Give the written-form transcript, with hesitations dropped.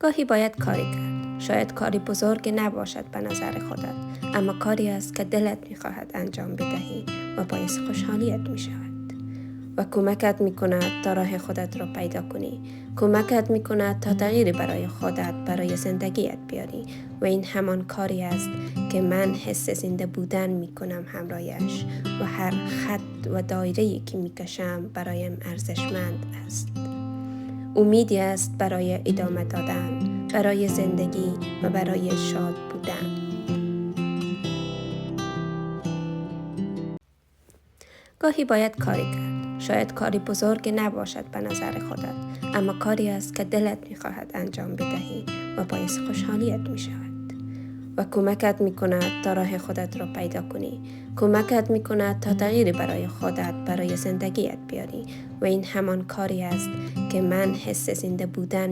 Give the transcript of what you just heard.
گاهی باید کاری کرد. شاید کاری بزرگ نباشد به نظر خودت، اما کاری است که دلت می‌خواهد انجام بدهی و باعث خوشحالیت می‌شود. و کمکت می‌کند تا راه خودت را پیدا کنی. کمکت می‌کند تا تغییری برای خودت، برای زندگیت بیاری. و این همان کاری است که من حس زنده بودن می‌کنم همراهش و هر خط و دایره‌ای که می‌کشم برایم ارزشمند است. امیدی است برای ادامه دادن، برای زندگی و برای شاد بودن. گاهی باید کاری کرد. شاید کاری بزرگ نباشد به نظر خودت، اما کاری است که دلت می‌خواهد انجام بدهی و باعث خوشحالیت می‌شود. و کمکت می‌کند تا راه خودت را پیدا کنی. کمکت می‌کند تا تغییری برای خودت، برای زندگیت بیاری. و این همان کاری است که من حس زنده بودن